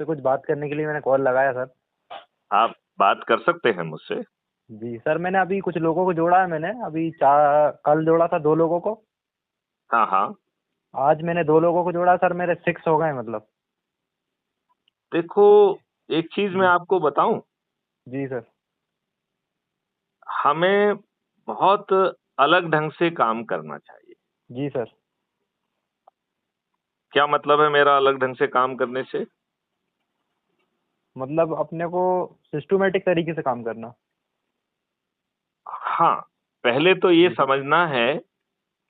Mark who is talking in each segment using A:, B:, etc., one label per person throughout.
A: आपसे कुछ बात करने के लिए मैंने कॉल लगाया सर।
B: आप बात कर सकते हैं मुझसे।
A: जी सर, मैंने अभी कुछ लोगों को जोड़ा है। मैंने अभी कल जोड़ा था 2 लोगों को।
B: हाँ हाँ।
A: आज मैंने 2 लोगों को जोड़ा सर, मेरे 6 हो गए मतलब।
B: देखो, एक चीज मैं
A: जी
B: आपको बताऊं,
A: जी सर।
B: हमें बहुत अलग ढंग से काम करना चाहिए।
A: जी सर।
B: क्या मतलब है मेरा अलग ढंग से काम करने से?
A: मतलब अपने को सिस्टमेटिक तरीके से काम करना।
B: हाँ, पहले तो ये
A: जी
B: समझना है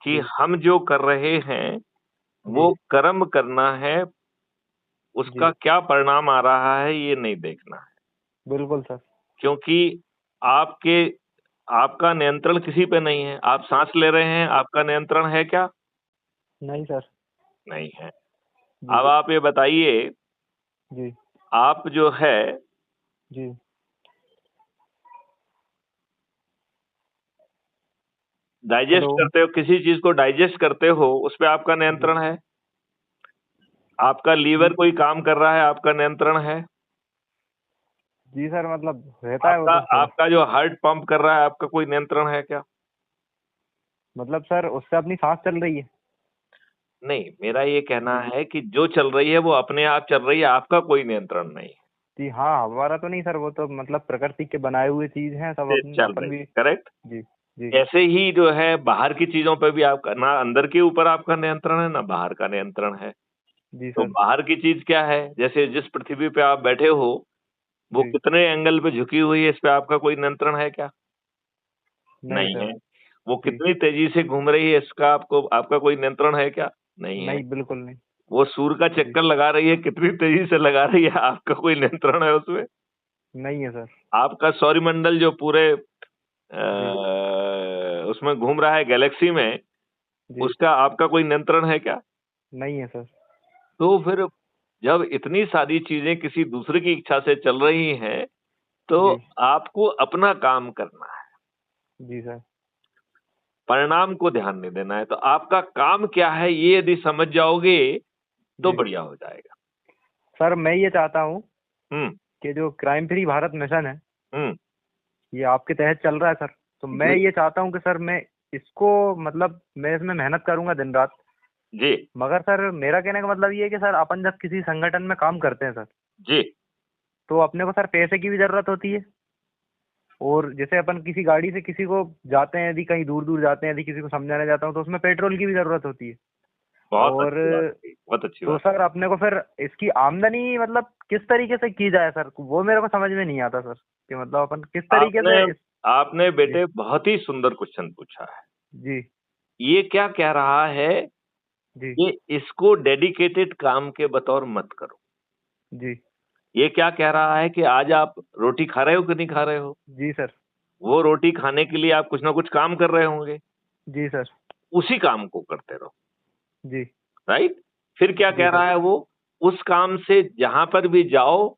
B: कि
A: जी
B: हम जो कर रहे हैं
A: जी
B: वो कर्म करना है, उसका
A: जी।
B: क्या परिणाम आ रहा है ये नहीं देखना है।
A: बिल्कुल सर।
B: क्योंकि आपके आपका नियंत्रण किसी पे नहीं है। आप सांस ले रहे हैं, आपका नियंत्रण है क्या?
A: नहीं सर।
B: नहीं है।
A: जी
B: अब आप ये बताइए,
A: जी
B: आप जो है
A: जी।
B: Digest
A: hello.
B: करते हो, किसी चीज को डाइजेस्ट करते हो, उस पे आपका
A: जी
B: नियंत्रण है। आपका लीवर
A: जी
B: कोई काम कर रहा है, आपका नियंत्रण है।
A: जी सर, मतलब रहता है वो
B: आपका
A: तो सर।
B: आपका जो हार्ट पंप कर रहा है, आपका कोई नियंत्रण है क्या?
A: मतलब सर उससे अपनी सांस चल रही है।
B: नहीं, मेरा ये कहना
A: जी
B: है कि जो चल रही है वो अपने आप चल रही है, आपका कोई नियंत्रण नहीं है।
A: जी। हाँ, हमारा तो नहीं सर, वो तो मतलब प्रकृति के बनाए हुए चीज हैं सब,
B: से
A: अपन
B: चल
A: अपन
B: रही
A: भी।
B: है, करेक्ट।
A: जी जी
B: ऐसे ही जो है बाहर की चीजों पे भी आपका ना अंदर के ऊपर आपका नियंत्रण है ना बाहर का नियंत्रण है।
A: जी
B: तो
A: सर।
B: बाहर की चीज क्या है? जैसे जिस पृथ्वी पे आप बैठे हो वो
A: जी।
B: कितने एंगल पे झुकी हुई है, इस पे आपका कोई नियंत्रण है क्या?
A: नहीं
B: नहीं
A: सर।
B: है। वो
A: जी।
B: कितनी तेजी से घूम रही है, इसका आपका कोई नियंत्रण है क्या? नहीं है।
A: नहीं, बिल्कुल नहीं।
B: वो सूर्य का
A: जी।
B: चक्कर लगा रही है, कितनी तेजी से लगा रही है, आपका कोई नियंत्रण है उसमें?
A: नहीं है सर।
B: आपका सौरमंडल जो पूरे
A: जी
B: उसमें घूम रहा है गैलेक्सी में,
A: जी।
B: उसका आपका कोई नियंत्रण है क्या?
A: नहीं है सर।
B: तो फिर जब इतनी सारी चीजें किसी दूसरे की इच्छा से चल रही हैं, तो
A: जी
B: आपको अपना काम करना है,
A: जी सर।
B: परिणाम को ध्यान नहीं देना है। तो आपका काम क्या है ये यदि समझ जाओगे तो
A: जी
B: बढ़िया हो जाएगा।
A: सर, मैं ये चाहता हूँ
B: हुँ,
A: कि जो क्राइम फ्री भारत मिशन है,
B: हुँ,
A: ये आपके तहत चल रहा है सर। तो मैं
B: जी,
A: ये चाहता हूँ कि सर मैं इसको, मतलब मैं इसमें मेहनत करूंगा दिन रात।
B: जी,
A: मगर सर मेरा कहने का मतलब ये है कि सर अपन जब किसी संगठन में काम करते हैं सर,
B: जी,
A: तो अपने को सर पैसे की भी जरूरत होती है। और जैसे अपन किसी गाड़ी से किसी को जाते हैं, यदि कहीं दूर दूर जाते हैं, यदि किसी को समझाने जाता हूँ, तो उसमें पेट्रोल की भी जरूरत होती है।
B: बहुत
A: और
B: अच्छी बात कही, बहुत अच्छी
A: तो
B: बात।
A: सर अपने को फिर इसकी आमदनी मतलब किस तरीके से की जाए सर, वो मेरे को समझ में नहीं आता सर, कि मतलब अपन किस तरीके
B: आपने
A: से
B: आपने
A: जी
B: बेटे बहुत ही सुंदर क्वेश्चन पूछा है।
A: जी
B: ये क्या कह रहा है
A: जी
B: कि इसको डेडिकेटेड काम के बतौर मत करो।
A: जी
B: ये क्या कह रहा है कि आज आप रोटी खा रहे हो कि नहीं खा रहे हो?
A: जी सर।
B: वो रोटी खाने के लिए आप कुछ ना कुछ काम कर रहे होंगे,
A: जी सर।
B: उसी काम को करते रहो,
A: जी
B: राइट? फिर क्या
A: जी
B: कह
A: सर।
B: रहा है वो? उस काम से जहाँ पर भी जाओ,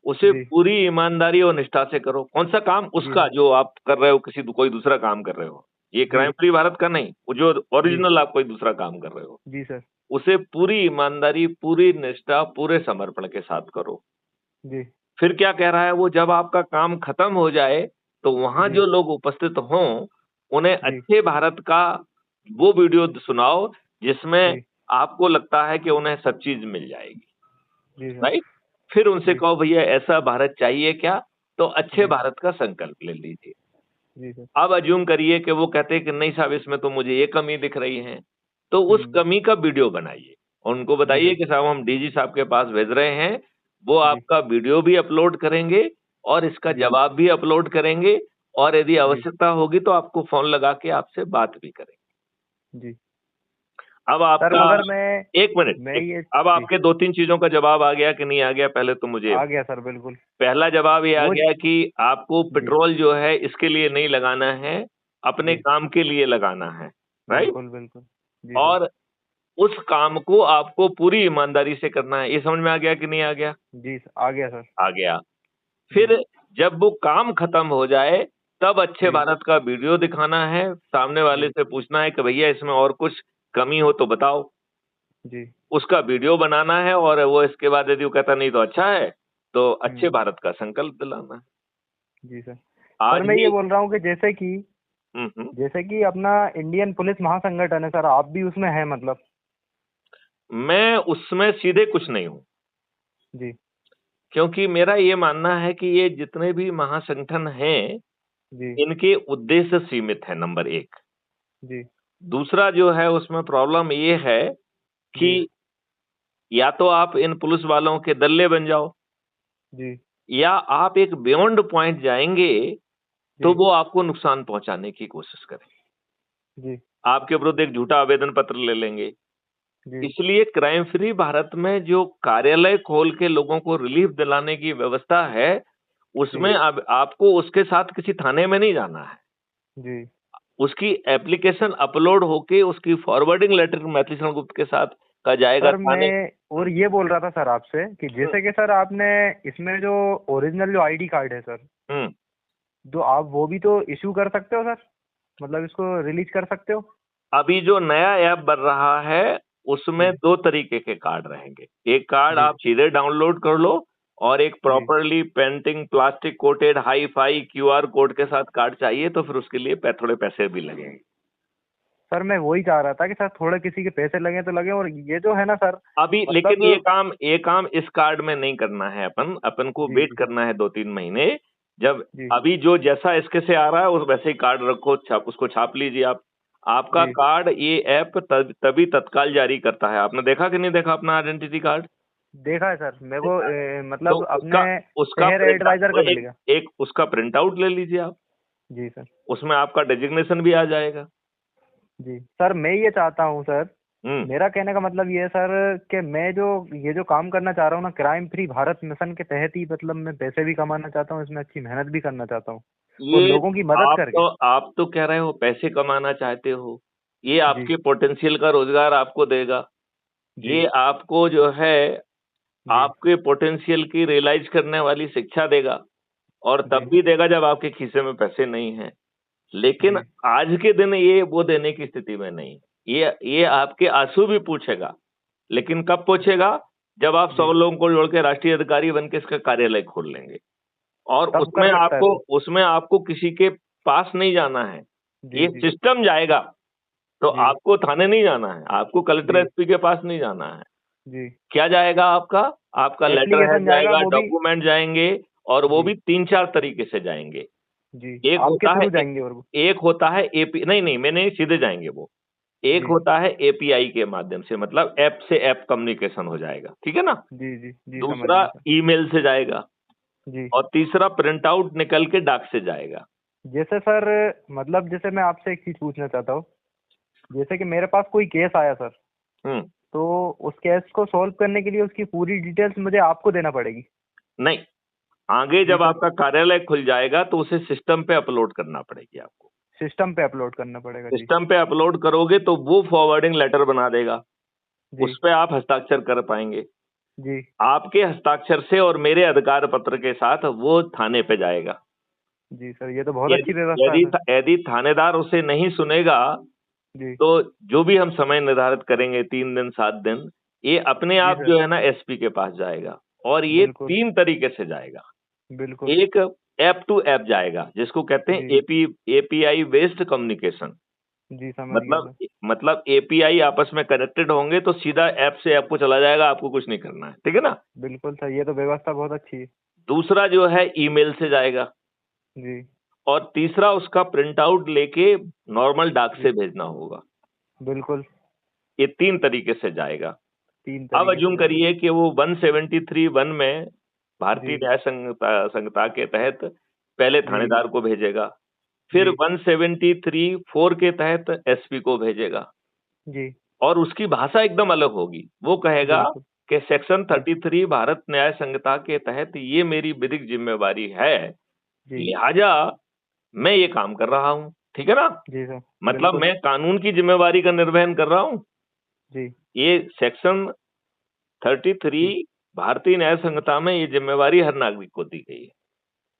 B: उसे
A: जी
B: पूरी ईमानदारी और निष्ठा से करो। कौन-सा काम?
A: जी
B: उसका
A: सर।
B: जो आप कर रहे हो, कोई दूसरा काम कर रहे हो। ये
A: जी
B: क्राइम फ्री भारत का नहीं, वो जो
A: जी
B: ओरिजिनल आप कोई दूसरा काम कर रहे हो।
A: जी सर।
B: उसे पूरी ईमानदारी, पूरी निष्ठा, पूरे समर्पण के साथ करो।
A: जी
B: फिर क्या कह रहा है वो? जब आपका काम खत्म हो जाए, तो वहाँ
A: जी
B: जो लोग उपस्थित हों, उन्हें
A: जी
B: अच्छे भारत का वो वीडियो सुनाओ, जिसमें
A: जी
B: आपको लगता है कि उन्हें सब चीज़ मिल जाएगी,
A: जी सर।
B: राइट? फिर उनसे
A: जी
B: कहो भैया ऐसा भारत चाहिए क्या? तो अच्छे
A: जी
B: भारत का संकल्प ले लीजिए।
A: जी सर।
B: अब अज़्यूम करिए कि वो कहते हैं कि नहीं साहब इसमें तो मुझे ये कमी दिख रही है, तो उस
A: हम्म।
B: कमी का वीडियो बनाइए और उनको
A: जी
B: बताइए
A: सर।
B: कि साहब हम डीजी साहब के पास भेज रहे हैं, वो
A: जी
B: आपका वीडियो भी अपलोड करेंगे और इसका
A: जी
B: जवाब भी अपलोड करेंगे और यदि
A: जी
B: आवश्यकता होगी तो आपको फ़ोन लगा के आपसे बात भी करेंगे।
A: जी
B: अब
A: सर,
B: आपका
A: मगर
B: 1 मिनट,
A: मैं ये
B: अब
A: जी।
B: आपके 2-3 चीज़ों का जवाब आ गया कि नहीं आ गया पहले तो मुझे
A: आ गया सर, बिल्कुल।
B: पहला जवाब ये आ
A: वो
B: गया कि आपको
A: जी
B: पेट्रोल जो है इसके लिए नहीं लगाना है, अपने
A: जी
B: काम के लिए लगाना है, राइट?
A: बिल्कुल बिल्कुल। जी सर।
B: और उस काम को आपको पूरी ईमानदारी से करना है। ये समझ में आ गया कि नहीं आ गया?
A: जी आ गया सर।
B: आ गया।
A: हम्म।
B: फिर जब वो काम खत्म हो जाए, तब अच्छे
A: जी
B: भारत का वीडियो दिखाना है, सामने वाले
A: जी
B: से पूछना है कि भैया इसमें और कुछ कमी हो तो बताओ।
A: जी।
B: उसका वीडियो बनाना है और वो इसके बाद यदि वो कहता नहीं तो अच्छा है, तो अच्छे
A: हम्म।
B: भारत का संकल्प दिलाना है।
A: जी सर। सर
B: आज
A: मैं ये
B: ही
A: बोल रहा हूँ कि
B: हम्म।
A: जैसे कि अपना इंडियन पुलिस महासंगठन है सर, आप भी उसमें हैं मतलब।
B: मैं उसमें सीधे कुछ नहीं हूँ,
A: जी।
B: क्योंकि मेरा ये मानना है कि ये जितने भी महासंगठन हैं,
A: जी।
B: इनके उद्देश्य सीमित है, नंबर एक।
A: जी।
B: दूसरा जो है उसमें प्रॉब्लम ये है कि
A: जी।
B: या तो आप इन पुलिस वालों के दल्ले बन जाओ,
A: जी।
B: या आप एक बियॉन्ड पॉइंट जाएंगे तो
A: जी।
B: वो आपको नुकसान पहुंचाने की कोशिश करें,
A: जी।
B: आपके विरुद्ध एक झूठा आवेदन पत्र ले लेंगे।
A: जी।
B: इसलिए क्राइम फ्री भारत में जो कार्यालय खोल के लोगों को रिलीफ दिलाने की व्यवस्था है,
A: जी।
B: उसमें अब आपको उसके साथ किसी थाने में नहीं जाना है।
A: जी।
B: उसकी एप्लीकेशन अपलोड होके उसकी फॉरवर्डिंग लेटर मैथिली गुप्त के साथ का जाएगा
A: सर
B: थाने।
A: मैं और ये बोल रहा था सर आपसे कि
B: हम्म,
A: जैसे कि सर आपने इसमें जो ओरिजिनल जो आईडी कार्ड है सर,
B: हम्म।
A: तो आप वो भी तो इशू कर सकते हो सर, मतलब इसको रिलीज कर सकते हो।
B: अभी जो नया ऐप बन रहा है, उसमें
A: जी।
B: दो तरीके के कार्ड रहेंगे। एक कार्ड
A: जी।
B: आप सीधे डाउनलोड कर लो, और एक
A: जी।
B: Properly painting plastic coated hi fi QR code के साथ कार्ड चाहिए, तो फिर उसके लिए थोड़े पैसे भी लगेंगे।
A: सर मैं वही चाह रहा था कि सर थोड़े किसी के पैसे लगे तो लगे, और ये जो है ना सर,
B: अभी लेकिन
A: मतलब।
B: ये काम इस कार्ड में नहीं करना है, अपन को
A: जी।
B: वेट
A: जी।
B: करना है 2-3 महीने। जब
A: जी।
B: अभी जो जैसा इसके से आ रहा है उस वैसे ही कार्ड रखो, उसको छाप लीजिए आप। आपका
A: जी।
B: कार्ड ये ऐप तभी तत्काल जारी करता है। आपने देखा कि नहीं देखा अपना आइडेंटिटी कार्ड?
A: देखा है सर मेरे को,
B: देखा है। तो
A: मतलब अपने
B: उसका उसका
A: शहर
B: प्रिंट
A: एडवाइजर का मिल
B: एक
A: गया।
B: एक उसका प्रिंट आउट ले लीजिए आप।
A: जी सर।
B: उसमें आपका डेजिग्नेशन भी आ जाएगा।
A: जी सर मैं ये चाहता हूँ सर,
B: हम्म।
A: मेरा कहने का मतलब ये है सर कि मैं जो ये जो काम करना चाह रहा हूँ ना, क्राइम फ्री भारत मिशन के तहत ही, मतलब मैं पैसे भी कमाना चाहता हूँ, इसमें अच्छी मेहनत भी करना चाहता हूँ और
B: ये
A: लोगों की मदद करके।
B: आप तो कह रहे हो पैसे कमाना चाहते हो, ये
A: जी।
B: आपके पोटेंशियल का रोजगार आपको देगा।
A: जी।
B: ये आपको जो है
A: जी।
B: आपके पोटेंशियल की रियलाइज करने वाली शिक्षा देगा, और तब
A: जी।
B: भी देगा जब आपके खीसे में पैसे नहीं हैं। लेकिन
A: जी।
B: आज के दिन ये वो देने की स्थिति में नहीं। ये आपके आंसू भी पूछेगा, लेकिन कब पूछेगा? जब आप
A: जी।
B: 100 लोगों को जोड़ के राष्ट्रीय अधिकारी बन के इसका कार्यालय खोल लेंगे, और
A: तब कर सकता है सर।
B: उसमें आपको किसी के पास नहीं जाना है।
A: जी।
B: ये
A: जी।
B: सिस्टम जाएगा, तो
A: जी।
B: आपको थाने नहीं जाना है, आपको कलेक्टर
A: जी।
B: एसपी के पास नहीं जाना है।
A: जी।
B: क्या जाएगा आपका? आपका लेटर हेड
A: एप्लीकेशन जाएगा
B: जाएगा,
A: वो भी।
B: डॉक्यूमेंट जाएंगे, और वो
A: जी।
B: भी 3-4 तरीके से जाएंगे।
A: जी।
B: एक
A: आपके
B: होता है
A: थ्रू जाएंगे और वो।
B: एक होता है एपी, नहीं नहीं मैंने सीधे जाएंगे वो। एक
A: जी।
B: होता है एपीआई के माध्यम से, मतलब ऐप से ऐप कम्युनिकेशन हो जाएगा, ठीक है ना?
A: जी। जी। जी समझ
B: दूसरा
A: गया सर।
B: ईमेल से जाएगा,
A: जी।
B: और तीसरा प्रिंट आउट निकल के डाक से जाएगा।
A: जैसे सर, मतलब जैसे मैं आपसे एक चीज पूछना चाहता हूँ, जैसे कि मेरे पास कोई केस आया सर,
B: हम्म।
A: तो उस केस को सॉल्व करने के लिए उसकी पूरी डिटेल्स मुझे आपको देना पड़ेगी।
B: नहीं, आगे
A: जी
B: जब
A: सर।
B: आपका कार्यालय खुल जाएगा तो उसे सिस्टम पे अपलोड करना पड़ेगी आपको।
A: सिस्टम पे अपलोड करना पड़ेगा जी।
B: सिस्टम पे अपलोड करोगे तो वो फॉरवर्डिंग लेटर बना देगा,
A: जी।
B: उस पे आप हस्ताक्षर कर पाएंगे।
A: जी।
B: आपके हस्ताक्षर से और मेरे अधिकार पत्र के साथ वो थाने पे जाएगा।
A: जी सर, ये तो बहुत
B: यदि
A: अच्छी व्यवस्था है
B: यदि
A: सर।
B: यदि थानेदार उसे नहीं सुनेगा,
A: जी।
B: तो जो भी हम समय निर्धारित करेंगे, 3 दिन 7 दिन, ये अपने
A: जी
B: आप
A: सर।
B: जो है ना एसपी के पास जाएगा। और ये
A: बिल्कुल।
B: 3 तरीके से जाएगा।
A: बिल्कुल।
B: एक ऐप टू ऐप जाएगा, जिसको कहते हैं
A: जी।
B: API based communication.
A: जी समझ गया
B: मतलब
A: सर।
B: मतलब एपीआई आपस में कनेक्टेड होंगे तो सीधा ऐप से ऐप को चला जाएगा, आपको कुछ नहीं करना है, ठीक है ना?
A: बिल्कुल सर, ये तो व्यवस्था बहुत अच्छी है।
B: दूसरा जो है ईमेल से जाएगा,
A: जी।
B: और तीसरा उसका प्रिंट आउट लेके नॉर्मल डाक से
A: जी।
B: भेजना होगा।
A: बिल्कुल।
B: ये 3 तरीके से जाएगा।
A: तीन
B: अब
A: तरीके से
B: अज्यूम
A: जाएगा।
B: करिए कि वो 173(1) में भारतीय
A: जी।
B: न्याय संहिता के तहत पहले
A: जी।
B: थानेदार को भेजेगा, फिर
A: जी।
B: 173(4) के तहत एसपी को भेजेगा,
A: जी।
B: और उसकी भाषा एकदम अलग होगी। वो कहेगा
A: बिल्कुल।
B: कि सेक्शन
A: जी।
B: 33 भारत न्याय संहिता के तहत ये मेरी विधिक जिम्मेवारी है,
A: जी।
B: लिहाजा मैं ये काम कर रहा हूँ, ठीक है ना?
A: जी सर।
B: मतलब
A: बिल्कुल।
B: मैं कानून की जिम्मेवारी का निर्वहन कर रहा हूँ।
A: जी।
B: ये सेक्शन 33
A: जी।
B: भारतीय न्याय संहिता में ये जिम्मेवारी हर नागरिक को दी गई है,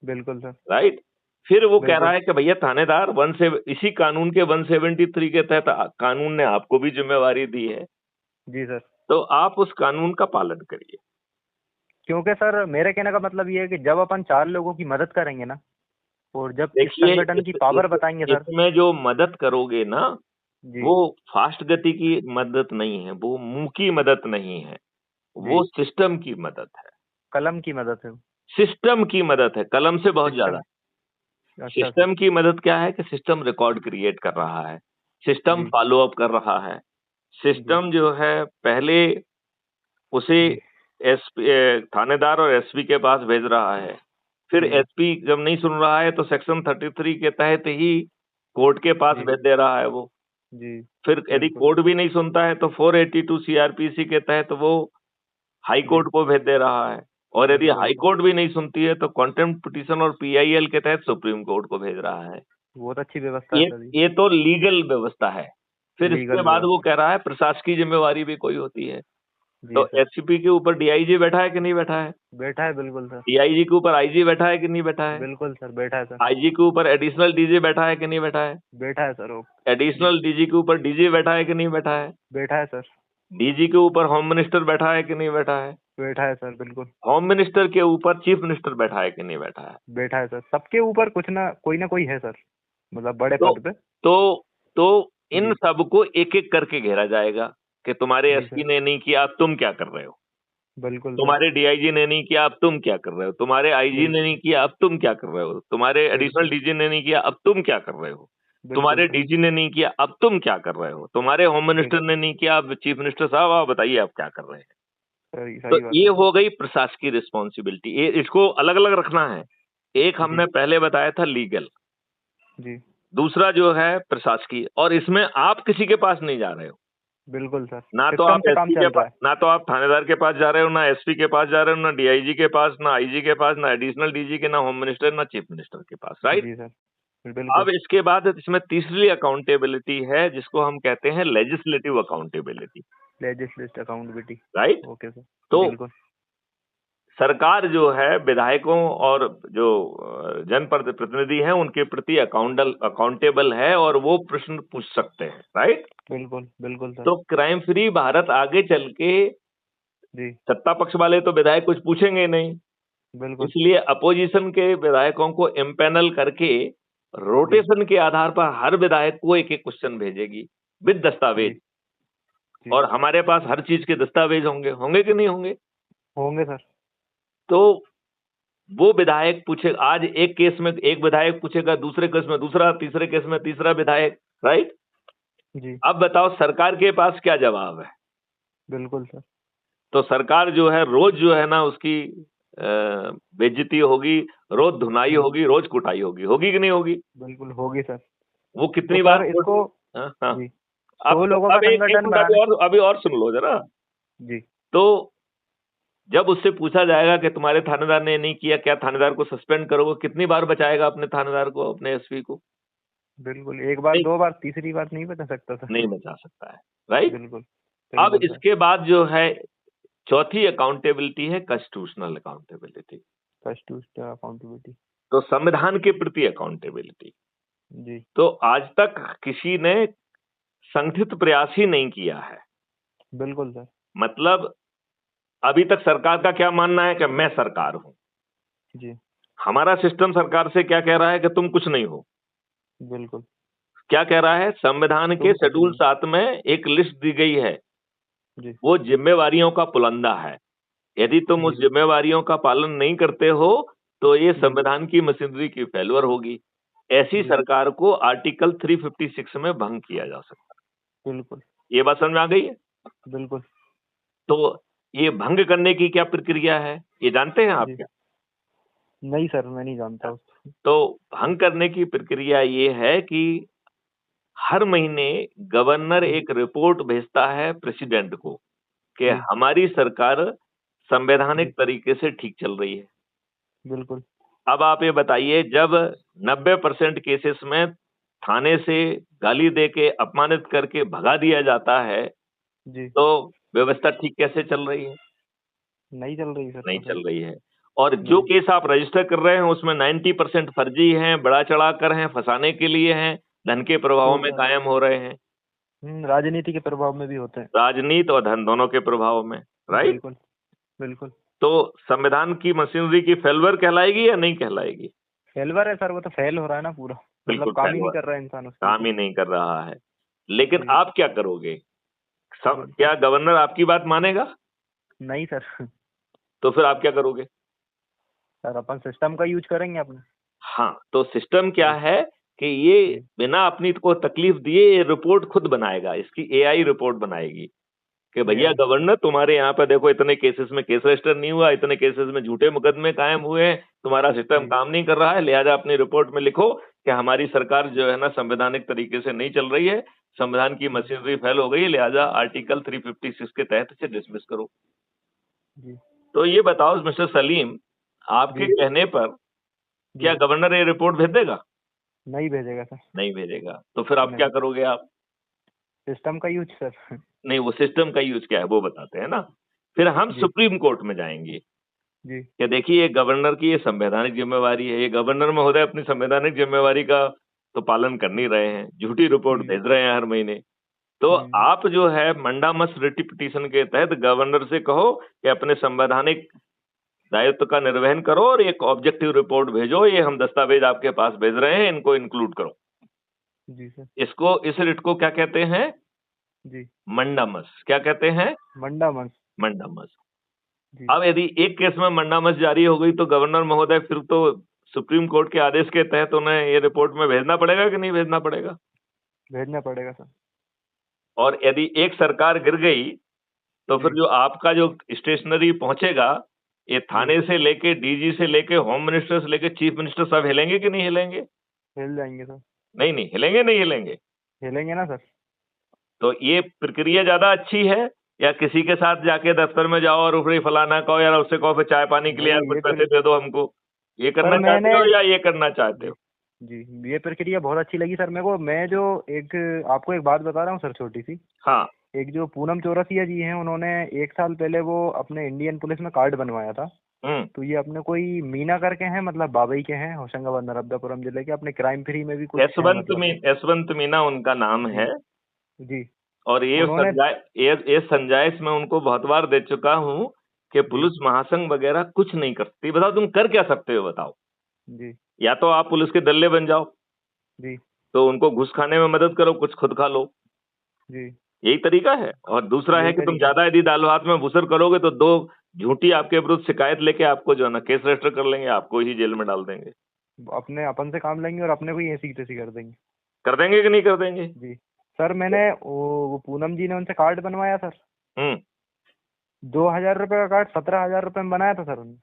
A: बिल्कुल सर।
B: राइट? फिर वो कह रहा
A: बिल्कुल।
B: है कि भैया थानेदार इसी कानून के 173 के तहत कानून ने आपको भी जिम्मेवारी दी है।
A: जी सर।
B: तो आप उस कानून का पालन करिए।
A: क्योंकि सर मेरे कहने का मतलब ये है कि जब अपन 4 लोगों की मदद करेंगे ना, और जब इस
B: देखिए,
A: संगठन की पावर बताएंगे सर।
B: इसमें जो मदद करोगे ना,
A: जी।
B: वो फास्ट गति की मदद नहीं है, वो मुंह की मदद नहीं है, वो
A: जी।
B: सिस्टम की मदद है।
A: कलम की मदद है।
B: सिस्टम की मदद है, कलम से बहुत ज्यादा।
A: सिस्टम। अच्छा सर।
B: सिस्टम की मदद क्या है कि सिस्टम रिकॉर्ड क्रिएट कर रहा है, सिस्टम
A: जी।
B: फॉलो अप कर रहा है,
A: जी।
B: सिस्टम जो है पहले उसे
A: जी।
B: थानेदार और एसपी के पास भेज रहा है, फिर
A: जी।
B: एसपी जब नहीं सुन रहा है तो सेक्शन 33 के तहत ही कोर्ट के पास
A: जी।
B: भेज दे रहा है वो।
A: जी।
B: फिर यदि
A: बिल्कुल।
B: कोर्ट भी नहीं सुनता है तो 482 सीआरपीसी के तहत वो हाई
A: जी।
B: कोर्ट को भेज दे रहा है, और यदि
A: बिल्कुल
B: हाई
A: सर।
B: कोर्ट भी नहीं सुनती है तो कंटेम्प्ट पिटीशन और पीआईएल के तहत सुप्रीम कोर्ट को भेज रहा है।
A: बहुत अच्छी व्यवस्था है
B: ये
A: सर।
B: ये तो लीगल व्यवस्था है। फिर इसके
A: लीगल
B: बाद वो
A: व्यवस्था।
B: कह रहा है प्रशासकीय जिम्मेवारी भी कोई होती है।
A: जी
B: तो
A: सर।
B: एसपी के ऊपर डीआईजी बैठा है कि नहीं बैठा है?
A: बैठा है बिल्कुल सर।
B: डीआईजी के ऊपर आईजी बैठा है कि नहीं बैठा है?
A: बिल्कुल सर बैठा है सर।
B: आईजी के ऊपर एडिशनल डीजी बैठा है कि नहीं बैठा है?
A: बैठा है सर वो। जी।
B: एडिशनल डीजी के ऊपर डीजी बैठा है कि नहीं बैठा है?
A: बैठा है सर।
B: डीजी के ऊपर होम मिनिस्टर बैठा है कि नहीं बैठा है?
A: बैठा है सर बिल्कुल।
B: होम मिनिस्टर के ऊपर चीफ मिनिस्टर बैठा है कि नहीं बैठा है?
A: बैठा है सर। सबके ऊपर कुछ ना कोई है सर, मतलब बड़े
B: तो
A: पद पे।
B: तो तो इन
A: जी।
B: सबको एक-एक करके घेरा जाएगा कि तुम्हारे
A: जी
B: एसपी
A: सर।
B: ने नहीं किया, अब तुम क्या कर रहे हो?
A: बिल्कुल सर।
B: तुम्हारे डीआईजी ने नहीं किया, अब तुम क्या कर रहे हो? तुम्हारे आईजी ने
A: बिल्कुल।
B: नहीं किया, अब तुम क्या कर रहे हो? तुम्हारे एडिशनल
A: बिल्कुल।
B: डीजी ने नहीं किया, अब तुम क्या कर रहे हो?
A: बिल्कुल
B: तुम्हारे
A: सर।
B: डीजी ने नहीं किया, अब तुम क्या कर रहे हो? तुम्हारे होम मिनिस्टर ने नहीं किया, अब चीफ मिनिस्टर साहब आप बताइए आप क्या कर रहे हैं?
A: सही
B: तो
A: सही बात
B: ये
A: है सर।
B: हो गई प्रशासकीय रिस्पॉन्सिबिलिटी, ये इसको अलग-अलग रखना है। एक
A: जी।
B: हमने पहले बताया था लीगल,
A: जी।
B: दूसरा जो है प्रशासकीय, और इसमें आप किसी के पास नहीं जा रहे हो।
A: बिल्कुल सर।
B: ना तो
A: सिस्टम
B: आप
A: से काम
B: एसपी के
A: चल रहा
B: पास,
A: है।
B: ना तो आप थानेदार के पास जा रहे हो, ना एसपी के पास जा रहे हो, ना डीआईजी के पास, ना आईजी के पास, ना एडिशनल डीजी के, ना होम मिनिस्टर, ना चीफ मिनिस्टर के पास, राइट?
A: जी सर। बिल्कुल।
B: अब इसके बाद इसमें तीसरी अकाउंटेबिलिटी है जिसको हम कहते हैं legislative accountability,
A: legislative accountability.
B: Right?
A: Okay sir.
B: तो
A: बिल्कुल।
B: सरकार जो है विधायकों और जो जनप्रतिनिधि हैं उनके प्रति अकाउंटेबल है और वो प्रश्न पूछ सकते हैं, राइट?
A: बिल्कुल। बिल्कुल सर।
B: तो क्राइम फ्री भारत आगे चल के
A: जी।
B: सत्ता पक्ष वाले तो विधायक कुछ पूछेंगे नहीं,
A: बिल्कुल।
B: इसलिए अपोजिशन के विधायकों को इम्पैनल करके
A: जी।
B: रोटेशन के आधार पर हर विधायक को एक-एक क्वेश्चन भेजेगी विद दस्तावेज,
A: जी। जी।
B: और हमारे पास हर चीज के दस्तावेज होंगे, होंगे कि नहीं होंगे?
A: होंगे सर।
B: तो वो विधायक पूछे, आज एक केस में एक विधायक पूछेगा, दूसरे केस में दूसरा, तीसरे केस में तीसरा विधायक, राइट?
A: जी।
B: अब बताओ सरकार के पास क्या जवाब है?
A: बिल्कुल सर।
B: तो सरकार जो है रोज जो है ना उसकी बेइज्जती होगी, रोज धुनाई
A: जी।
B: होगी, रोज कुटाई होगी, होगी कि नहीं होगी?
A: बिल्कुल होगी सर।
B: वो
A: तो
B: कितनी बार
A: सर
B: कोर्ट,
A: इसको।
B: हाँ, हाँ।
A: जी। 100 लोगों का
B: अब एक
A: संगठन
B: मिनट,
A: बनाने।
B: अभी और सुन लो जरा।
A: जी।
B: तो जब उससे पूछा जाएगा कि तुम्हारे थानेदार ने नहीं किया, क्या थानेदार को सस्पेंड करोगे? कितनी बार बचाएगा अपने थानेदार को, अपने एसपी को?
A: बिल्कुल। एक बार
B: नहीं,
A: दो बार तीसरी बार नहीं बता सकता सर।
B: नहीं बचा सकता है, राइट?
A: बिल्कुल।
B: अब
A: बिल्कुल सर।
B: इसके बाद जो है चौथी अकाउंटेबिलिटी है कॉन्स्टिट्यूशनल अकाउंटेबिलिटी।
A: Constitutional accountability.
B: तो संविधान के प्रति अकाउंटेबिलिटी।
A: जी।
B: तो आज तक किसी ने संगठित प्रयास ही नहीं किया है।
A: बिल्कुल सर।
B: मतलब अभी तक सरकार का क्या मानना है कि मैं सरकार हूं,
A: जी।
B: हमारा सिस्टम सरकार से क्या कह रहा है कि तुम कुछ नहीं हो।
A: बिल्कुल।
B: क्या कह रहा है? संविधान के
A: तुम कुछ
B: शेड्यूल
A: नहीं।
B: 7 में एक लिस्ट दी गई है,
A: जी।
B: वो जिम्मेवारियों का पुलंदा है। यदि तुम
A: जी।
B: उस जिम्मेवारियों का पालन नहीं करते हो तो ये
A: जी।
B: संविधान की मशीनरी की फेल्योर होगी। ऐसी
A: जी।
B: सरकार को आर्टिकल 356 में भंग किया जा सकता
A: बिल्कुल।
B: है। ये बात समझ में आ गई है?
A: बिल्कुल।
B: तो ये भंग करने की क्या प्रक्रिया है, ये जानते हैं आप
A: जी।
B: क्या?
A: नहीं सर मैं नहीं जानता उसको।
B: तो भंग करने की प्रक्रिया ये है कि हर महीने गवर्नर
A: जी।
B: एक रिपोर्ट भेजता है प्रेसिडेंट को कि
A: जी।
B: हमारी सरकार
A: जी।
B: संवैधानिक तरीके से ठीक चल रही है।
A: बिल्कुल।
B: अब आप ये बताइए, जब 90% केसेस में थाने से गाली दे के अपमानित करके भगा दिया जाता है,
A: जी।
B: तो व्यवस्था ठीक कैसे चल रही है?
A: नहीं चल रही सर
B: नहीं
A: तो
B: चल
A: सही।
B: रही है। और जो
A: नहीं।
B: केस आप रजिस्टर कर रहे हैं उसमें 90% फर्जी हैं, बढ़ा चढ़ा कर हैं, फंसाने के लिए हैं, धन के प्रभाव
A: खूब
B: में
A: सर।
B: कायम हो रहे हैं।
A: राजनीति के प्रभाव में भी होते हैं।
B: राजनीति और धन दोनों के प्रभाव में, राइट।
A: बिल्कुल बिल्कुल।
B: तो संविधान की मशीनरी की फेलवर कहलाएगी या नहीं कहलाएगी?
A: फेलवर है सर, वो तो फेल हो रहा है ना पूरा, मतलब
B: बिल्कुल
A: काम ही नहीं
B: फेलवर,
A: कर रहा है इंसान उसके
B: काम
A: ऊपर।
B: ही नहीं कर रहा है। लेकिन
A: जी
B: आप क्या करोगे?
A: जी।
B: क्या गवर्नर आपकी बात मानेगा?
A: नहीं सर।
B: तो फिर आप क्या करोगे?
A: सर अपन सिस्टम का यूज करेंगे अपने।
B: हाँ, तो सिस्टम क्या
A: जी
B: है कि ये
A: जी
B: बिना अपनी को तकलीफ दिए ये रिपोर्ट खुद बनाएगा, इसकी एआई रिपोर्ट बनाएगी कि भैया
A: AI।
B: गवर्नर तुम्हारे यहाँ पे देखो इतने केसेस में केस रजिस्टर नहीं हुआ, इतने केसेस में झूठे मुकदमे कायम हुए हैं, तुम्हारा सिस्टम
A: जी
B: काम नहीं कर रहा है, लिहाजा अपनी रिपोर्ट में लिखो कि हमारी सरकार जो है ना संवैधानिक तरीके से नहीं चल रही है, संविधान की मशीनरी फेल हो गई है, लिहाजा आर्टिकल 356 के तहत इसे डिसमिस करो।
A: जी
B: तो ये बताओ मिस्टर सलीम, आपके
A: जी
B: कहने पर क्या
A: जी।
B: गवर्नर ये रिपोर्ट भेज देगा?
A: नहीं भेजेगा सर।
B: नहीं भेजेगा। तो फिर आप क्या
A: नहीं,
B: करोगे आप?
A: सिस्टम का यूज सर।
B: नहीं, वो सिस्टम का यूज क्या है वो बताते हैं ना। फिर हम
A: जी
B: सुप्रीम कोर्ट में जाएंगे
A: जी
B: कि देखिए ये गवर्नर की ये संवैधानिक जिम्मेवारी है, ये गवर्नर महोदय अपनी संवैधानिक जिम्मेवारी का तो पालन कर नहीं रहे हैं, झूठी रिपोर्ट
A: जी
B: भेज रहे हैं हर महीने। तो
A: जी
B: आप जो है मंडामस रिट पिटीशन के तहत गवर्नर से कहो कि अपने संवैधानिक दायित्व का निर्वहन करो और एक ऑब्जेक्टिव रिपोर्ट भेजो, ये हम दस्तावेज आपके पास भेज रहे हैं, इनको इंक्लूड करो।
A: जी सर।
B: इसको इस रिट को क्या कहते हैं?
A: जी।
B: मंडामस। क्या कहते हैं?
A: मंडामस।
B: मंडामस।
A: जी।
B: अब यदि एक केस में मंडामस जारी हो गई तो गवर्नर महोदय फिर तो सुप्रीम कोर्ट के आदेश के तहत उन्हें ये रिपोर्ट में भेजना पड़ेगा कि नहीं भेजना पड़ेगा?
A: भेजना पड़ेगा सर।
B: और यदि एक सरकार गिर गई तो फिर
A: जी
B: जो आपका जो स्टेशनरी पहुंचेगा, ये
A: जी।
B: थाने से लेके डीजी से लेके होम मिनिस्टर से लेके चीफ मिनिस्टर सब हिलेंगे कि नहीं हिलेंगे?
A: हिल जाएंगे सर।
B: नहीं नहीं हिलेंगे, नहीं हिलेंगे।
A: हिलेंगे ना सर।
B: तो ये प्रक्रिया ज्यादा अच्छी है या किसी के साथ जाके दफ्तर में जाओ और ऊपरी फलाना कहो यार उससे कहो फिर चाय पानी के लिए यार
A: नहीं
B: कुछ
A: ये
B: पैसे दे दो हमको, ये
A: सर
B: करना
A: मैंने।
B: चाहते हो या ये करना चाहते
A: जी
B: हो?
A: जी, ये प्रक्रिया बहुत अच्छी लगी सर मेरे को। मैं जो एक आपको एक बात बता रहा हूँ सर, छोटी सी।
B: हाँ।
A: एक जो पूनम चौरसिया जी हैं, उन्होंने 1 साल पहले वो अपने इंडियन पुलिस में कार्ड बनवाया था।
B: हम्म।
A: तो ये अपने कोई मीना करके हैं, मतलब बाबई के हैं, होशंगाबाद नर्मदापुरम जिले के, अपने क्राइम फ्री में भी कुछ है मतलब।
B: यशवंत मीना उनका नाम
A: जी
B: है।
A: जी।
B: और ये
A: उन्होंने।
B: संजाय ये संजाइश मैं उनको बहुत बार दे चुका हूँ कि
A: जी
B: पुलिस महासंघ वगैरह कुछ नहीं करती। बताओ तुम कर क्या सकते हो बताओ?
A: जी
B: या तो आप पुलिस के दल्ले बन जाओ,
A: जी
B: तो उनको घूस खाने में मदद करो, कुछ खुद खा लो,
A: जी।
B: यही तरीका है। और दूसरा है
A: यही
B: कि तुम
A: तरीका है।
B: ज्यादा यदि दाल भात में भूसर करोगे तो दो झूठी आपके विरुद्ध शिकायत लेके आपको जो है ना केस रजिस्टर कर लेंगे, आपको ही जेल में डाल देंगे।
A: अपने अपन से काम लेंगे और अपने को ही ऐसी तैसी कर देंगे।
B: कर देंगे कि नहीं कर देंगे?
A: जी सर, मैंने वो पूनम जी ने उनसे कार्ड बनवाया सर।
B: हम्म।
A: 2,000 रुपये का कार्ड 17,000 रुपये में बनाया था सर उन्होंने।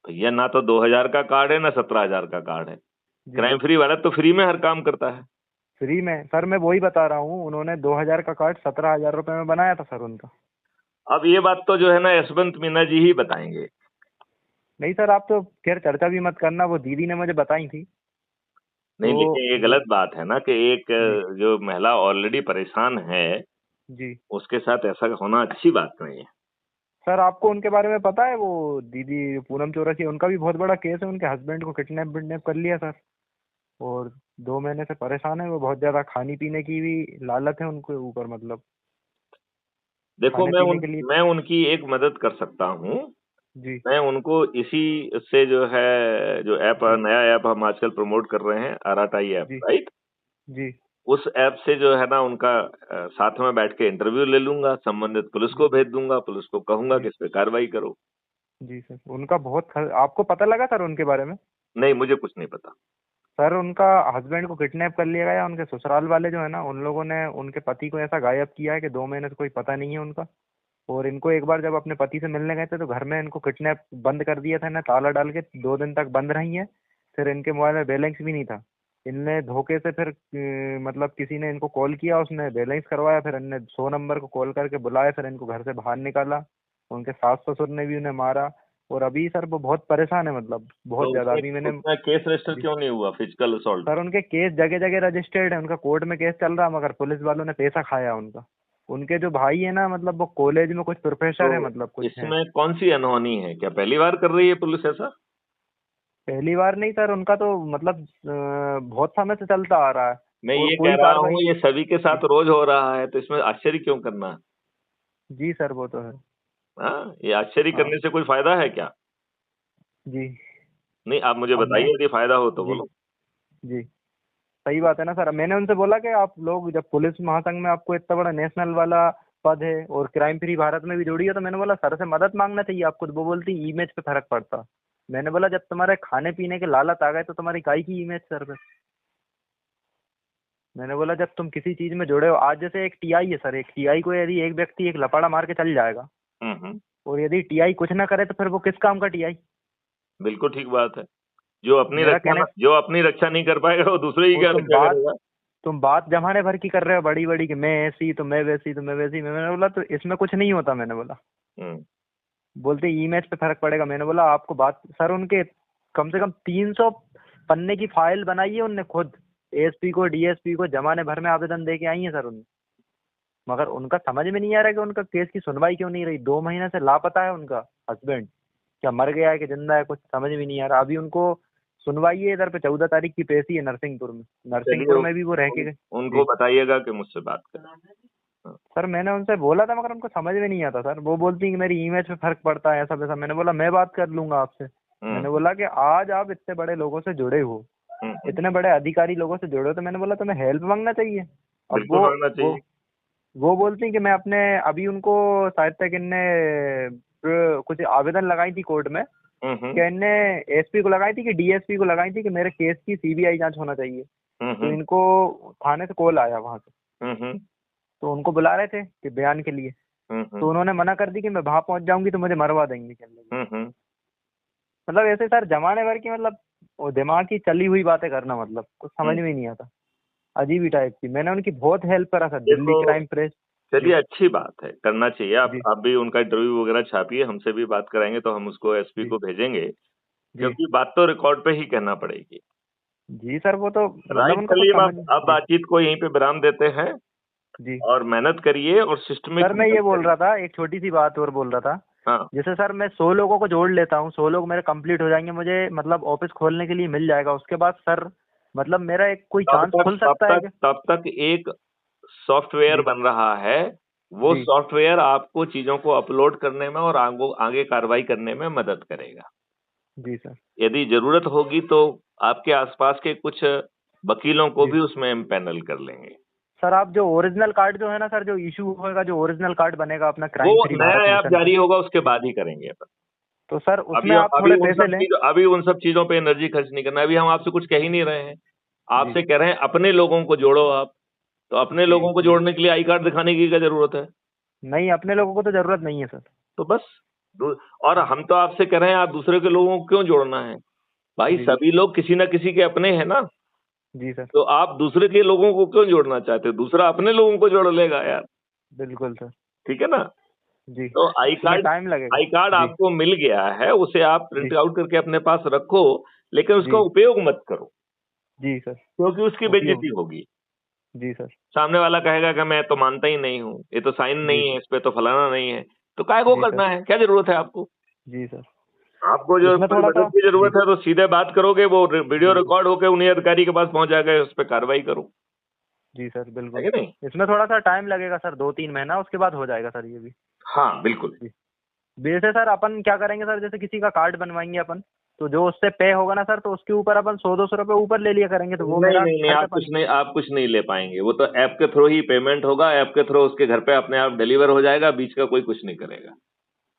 B: भैया ना तो 2000 का कार्ड है ना 17,000 का कार्ड है।
A: जी।
B: क्राइम फ्री वाला तो फ्री में हर काम करता है।
A: फ्री में सर, मैं वही बता रहा हूँ, उन्होंने 2,000 का कार्ड 17,000 रुपये में बनाया था सर उनका।
B: अब ये बात तो जो है ना यशवंत मीना जी ही बताएंगे।
A: नहीं सर, आप तो खैर चर्चा भी मत करना, वो दीदी ने मुझे बताई थी।
B: नहीं
A: तो
B: लेकिन ये
A: वो।
B: गलत बात है ना कि एक
A: जी
B: जो महिला ऑलरेडी परेशान है
A: जी।
B: उसके साथ ऐसा होना अच्छी बात नहीं है।
A: सर आपको उनके बारे में पता है, वो दीदी पूनम चौरसिया, उनका भी बहुत बड़ा केस है, उनके हस्बैंड को किडनैप विडनैप कर लिया सर। और 2 महीने से परेशान है वो, बहुत ज्यादा खाने पीने की भी लालच है उनके ऊपर, मतलब
B: देखो
A: खाने पीने के लिए।
B: मैं उनकी एक मदद कर सकता हूँ।
A: जी
B: मैं उनको इसी से जो है जो ऐप
A: जी
B: नया ऐप हम आजकल प्रमोट कर रहे हैं आराटाई ऐप,
A: जी
B: राइट।
A: जी
B: उस ऐप से जो है ना उनका साथ में बैठ के इंटरव्यू ले लूंगा, संबंधित पुलिस
A: जी
B: को भेज दूंगा, पुलिस को कहूंगा कि
A: जी
B: इस पे कार्रवाई करो।
A: जी सर, उनका बहुत आपको पता लगा सर उनके बारे में?
B: नहीं मुझे कुछ नहीं पता।
A: सर उनका हस्बैंड को किडनैप कर लिया गया, उनके ससुराल वाले जो है ना, उन लोगों ने उनके पति को ऐसा गायब किया है कि 2 महीने से कोई पता नहीं है उनका। और इनको एक बार जब अपने पति से मिलने गए थे तो घर में इनको किडनैप बंद कर दिया था, इन्हें ताला डाल के 2 दिन तक बंद रही हैं। फिर इनके मोबाइल में बैलेंस भी नहीं था। इनने धोखे से फिर मतलब किसी ने इनको कॉल किया, उसने बैलेंस करवाया, फिर इनने 100 नंबर को कॉल करके बुलाया, फिर इनको घर से बाहर निकाला। उनके सास ससुर ने भी उन्हें मारा। और अभी सर वो बहुत परेशान है, मतलब
B: तो
A: बहुत ज्यादा।
B: उसमें
A: अभी मैंने।
B: उसमें केस रजिस्टर
A: जी
B: क्यों नहीं हुआ फिजिकल असॉल्ट?
A: सर, उनके केस जगह जगह रजिस्टर्ड है, उनका कोर्ट में केस चल रहा है, मगर पुलिस वालों ने पैसा खाया उनका। उनके जो भाई है ना, मतलब वो कॉलेज में कुछ
B: तो
A: प्रोफेसर है, मतलब कुछ है।
B: इसमें कौन सी अनहोनी है? क्या पहली बार कर रही है पुलिस ऐसा?
A: पहली बार नहीं सर, उनका तो मतलब बहुत समय से चलता आ रहा है।
B: मैं
A: और
B: ये
A: कोई
B: कह रहा
A: कार्रवाई
B: हूँ
A: नहीं।
B: ये सभी के साथ
A: जी
B: रोज हो रहा है, तो इसमें आश्चर्य क्यों करना है?
A: जी सर, वो तो है।
B: हाँ, ये आश्चर्य
A: हाँ
B: करने से कोई फायदा है क्या?
A: जी।
B: नहीं, आप मुझे
A: अब मैं
B: बताइए यदि फायदा हो तो
A: जी
B: बोलो।
A: जी, सही बात है ना सर। मैंने उनसे बोला कि आप लोग जब पुलिस महासंघ में आपको इतना बड़ा नेशनल वाला पद है और क्राइम फ्री भारत में भी जोड़ी है, तो मैंने बोला सर से मदद मांगना चाहिए आपको। तो वो बोलती इमेज पे फर्क पड़ता। मैंने बोला जब तुम्हारे खाने पीने के लालच आ गए तो तुम्हारी काय की इमेज सर पे। मैंने बोला जब तुम किसी चीज में जुड़े हो, आज जैसे एक टीआई है सर, एक टीआई को यदि एक व्यक्ति एक लपाड़ा मार के चल जाएगा,
B: हम्म,
A: और यदि टीआई कुछ ना करे तो फिर वो किस काम का टीआई?
B: बिल्कुल ठीक बात है। जो अपनी
A: मेरा
B: रक्षा
A: कहने,
B: जो अपनी रक्षा नहीं कर पाएगा वो दूसरे की
A: वो
B: क्या रक्षा करेगा?
A: तुम बात जमाने भर की कर रहे हो, बड़ी बड़ी, कि मैं ऐसी तो मैं वैसी तो मैं वैसी। मैंने बोला तो इसमें कुछ नहीं होता। मैंने बोला,
B: हम्म,
A: बोलते इमेज पे फर्क पड़ेगा। मैंने बोला आपको बात सर, उनके कम से कम 300 पन्ने की फाइल बनाई है उनने खुद, एसपी को डीएसपी को जमाने भर में आवेदन दे के आई है सर उन। मगर उनका समझ में नहीं आ रहा कि उनका केस की सुनवाई क्यों नहीं रही। 2 महीने से लापता है उनका हस्बैंड। क्या मर गया है कि जिंदा है, कुछ समझ में नहीं आ रहा। अभी उनको सुनवाई है इधर पे, 14 तारीख की पेशी है नरसिंहपुर में।
B: चलिए
A: नरसिंहपुर में भी वो रह के गए।
B: उनको
A: जी
B: बताइएगा कि मुझसे बात करें। हाँ,
A: सर, मैंने उनसे बोला था मगर उनको समझ में नहीं आता सर। वो बोलती हैं कि मेरी इमेज पे फर्क पड़ता है, ऐसा वैसा। मैंने बोला मैं बात कर लूंगा आपसे। मैंने
B: हम्म,
A: बोला कि आज आप इतने बड़े लोगों से जुड़े हो, इतने बड़े अधिकारी लोगों से जुड़े हो, तो मैंने बोला तुम्हें हेल्प मांगना चाहिए। अब
B: बिल्कुल मांगना चाहिए।
A: वो बोलती कि मैं अपने, अभी उनको शायद तक इनने कुछ आवेदन लगाई थी कोर्ट में,
B: हम्म,
A: कि इनने एसपी को लगाई थी कि डीएसपी को लगाई थी कि मेरे केस की सीबीआई जांच होना चाहिए। तो
B: हम्म,
A: इनको थाने से कॉल आया वहां से,
B: हम्म,
A: तो उनको बुला रहे थे कि बयान के लिए। तो
B: हम्म,
A: उन्होंने मना कर दी कि मैं वहां पहुंच जाऊंगी तो मुझे मरवा देंगे चल रही।
B: हम्म,
A: मतलब ऐसे सर जमाने भर की, मतलब वो दिमाग की चली हुई बातें करना, मतलब कुछ समझ
B: हम्म।
A: में ही नहीं आता। अजीब ही टाइप की। मैंने उनकी बहुत हेल्प करा सर, दिल्ली
B: देखो,
A: क्राइम प्रेस।
B: चलिए
A: जी
B: अच्छी बात है, करना चाहिए।
A: जी
B: आप भी उनका इंटरव्यू वगैरह छापिए, हमसे भी बात कराएंगे तो हम उसको एसपी
A: जी
B: को भेजेंगे,
A: जी
B: क्योंकि बात तो रिकॉर्ड पे ही कहना पड़ेगी।
A: जी सर, वो तो मतलब
B: राइट,
A: उनको कुछ
B: चलिए
A: समझ।
B: अब
A: जी
B: बातचीत को यहीं पे विराम देते हैं
A: जी
B: और मेहनत करिए और सिस्टमिक
A: सर, मैं ये
B: मेहनत
A: बोल
B: करिए।
A: रहा था, एक छोटी सी बात और बोल रहा था।
B: हाँ,
A: जैसे सर मैं 100 लोगों को जोड़ लेता हूँ, 100 लोग मेरे कंप्लीट हो जाएंगे, मुझे मतलब ऑफिस खोलने के लिए मिल जाएगा। उसके बाद सर मतलब मेरा एक कोई
B: तब
A: चांस
B: तक
A: खुल
B: तब
A: सकता है
B: तक
A: क्या?
B: तब तक एक सॉफ्टवेयर
A: जी
B: बन रहा है। वो
A: जी
B: सॉफ्टवेयर आपको चीजों को अपलोड करने में और आगे कार्रवाई करने में मदद करेगा।
A: जी सर।
B: यदि जरूरत होगी तो आपके आसपास के कुछ वकीलों को
A: जी
B: भी उसमें हम पैनल कर लेंगे।
A: सर, आप जो ओरिजिनल कार्ड जो है ना सर, जो इशू होगा, जो ओरिजिनल कार्ड बनेगा अपना
B: वो
A: क्राइम फ्री
B: नया
A: भारत
B: ऐप
A: मिशन का।
B: जारी होगा उसके
A: जी,
B: बाद ही करेंगे अपन।
A: तो सर
B: अभी
A: उसमें आप थोड़े पैसे लें।
B: अभी उन सब चीजों पे एनर्जी खर्च नहीं करना। अभी हम आपसे कुछ कह ही नहीं रहे हैं।
A: जी
B: आपसे कह रहे हैं अपने लोगों को जोड़ो आप। तो अपने
A: जी
B: लोगों को
A: जी,
B: जोड़ने के लिए आई कार्ड दिखाने की क्या जरूरत है?
A: नहीं अपने लोगों को तो जरूरत नहीं है सर।
B: तो बस और हम तो आपसे कह रहे हैं आप दूसरे के लोगों को क्यों जोड़ना है? भाई
A: जी
B: सभी लोग किसी ना किसी के अपने हैं ना।
A: जी सर,
B: तो आप दूसरे के लोगों को क्यों जोड़ना चाहते हो? दूसरा अपने लोगों को जोड़ लेगा यार।
A: बिल्कुल सर।
B: ठीक है ना?
A: जी,
B: तो
A: उसमें टाइम लगेगा।
B: आई कार्ड
A: जी
B: आपको मिल गया है, उसे आप
A: जी
B: प्रिंट आउट करके अपने पास रखो, लेकिन उसका
A: जी
B: उपयोग मत करो,
A: जी सर।
B: क्योंकि उसकी
A: उपयोग।
B: बेइज्जती होगी।
A: जी सर।
B: सामने वाला कहेगा कि मैं तो मानता ही नहीं हूँ, ये तो साइन
A: जी
B: नहीं है, इस पे तो फलाना नहीं है। तो काय को
A: जी सर।
B: करना है? क्या जरूरत है आपको?
A: जी सर,
B: आपको जो
A: उसमें
B: कोई
A: थोड़ा सा।
B: मदद की जरूरत
A: जी
B: है तो सीधे बात करोगे, वो वीडियो
A: जी
B: रिकॉर्ड होके उन्हीं अधिकारी के पास पहुंच जाएगा, उस पर कार्रवाई करो।
A: जी सर,
B: है
A: बिल्कुल।
B: कि नहीं?
A: इसमें थोड़ा सा टाइम लगेगा सर, 2-3 महीना, उसके बाद हो जाएगा सर ये भी।
B: हाँ बिल्कुल।
A: जी, वैसे सर अपन क्या करेंगे सर, जैसे किसी का कार्ड बनवाएंगे अपन, तो जो उससे पे होगा ना सर, तो उसके ऊपर अपन 100-200 रुपये ऊपर ले लिया करेंगे, तो वो
B: नहीं
A: मेरा
B: नहीं नहीं,
A: खर्चा पानी।
B: आप कुछ नहीं ले पाएंगे। वो तो ऐप के थ्रू ही पेमेंट होगा, ऐप के थ्रू उसके घर पे अपने आप डिलीवर हो जाएगा, बीच का कोई कुछ नहीं करेगा।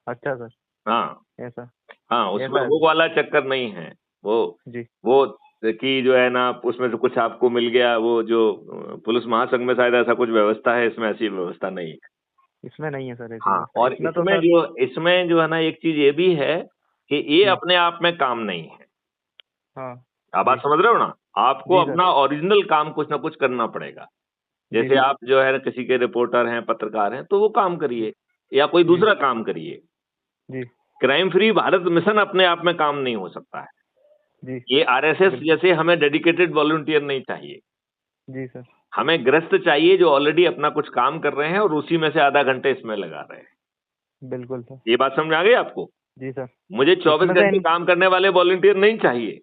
A: अच्छा सर,
B: हाँ
A: ऐसा
B: हाँ, उसमें
A: ऐसा है
B: वो
A: सर।
B: वाला चक्कर नहीं है। वो
A: जी
B: वो कि जो है ना उसमें से कुछ आपको मिल गया, वो जो पुलिस महासंघ में शायद ऐसा कुछ व्यवस्था है, इसमें ऐसी व्यवस्था नहीं है।
A: इसमें नहीं है सर ऐसी
B: हाँ,
A: व्यवस्था,
B: और
A: इसमें तो सर।
B: इसमें जो है ना एक चीज ये भी है कि ये
A: जी
B: अपने आप में काम नहीं है।
A: हाँ।
B: आप बात
A: जी
B: समझ रहे हो ना? आपको
A: जी सर।
B: अपना ओरिजिनल काम कुछ ना कुछ करना पड़ेगा।
A: जी
B: जैसे
A: सर।
B: आप जो है ना किसी के रिपोर्टर हैं, पत्रकार हैं, तो वो काम
A: जी
B: करिए या कोई
A: जी
B: दूसरा काम करिए।
A: जी
B: क्राइम फ्री भारत मिशन अपने आप में काम नहीं हो सकता है।
A: जी,
B: ये आरएसएस
A: बिल्कुल।
B: जैसे हमें डेडिकेटेड वॉलंटियर नहीं चाहिए।
A: जी सर,
B: हमें गृहस्थ चाहिए जो ऑलरेडी अपना कुछ काम कर रहे हैं और उसी में से आधा घंटे इसमें लगा रहे हैं।
A: बिल्कुल सर।
B: ये बात समझ आ गई आपको?
A: जी सर,
B: मुझे 24
A: इसमें से
B: घंटे काम करने वाले वॉलंटियर नहीं चाहिए।